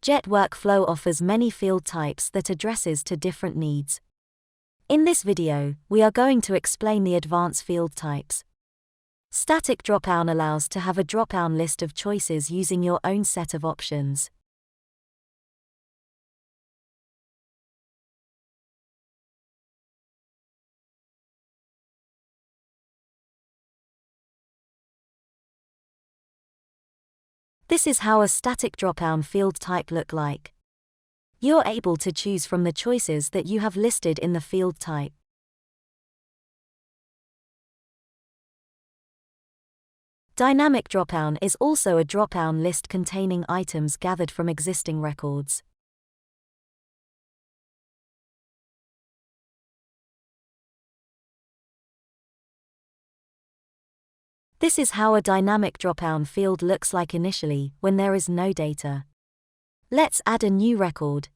Jet Workflow offers many field types that addresses to different needs. In this video, we are going to explain the advanced field types. Static dropdown allows to have a dropdown list of choices using your own set of options. This is how a static dropdown field type look like. You're able to choose from the choices that you have listed in the field type. Dynamic dropdown is also a dropdown list containing items gathered from existing records. This is how a dynamic dropdown field looks like initially when there is no data. Let's add a new record.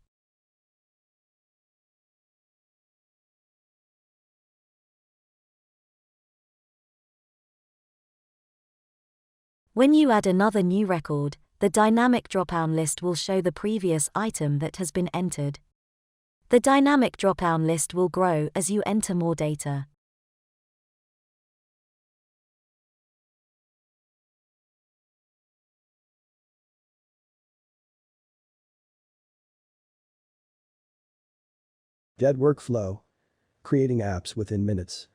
When you add another new record, the dynamic dropdown list will show the previous item that has been entered. The dynamic dropdown list will grow as you enter more data. Jet Workflow, creating apps within minutes.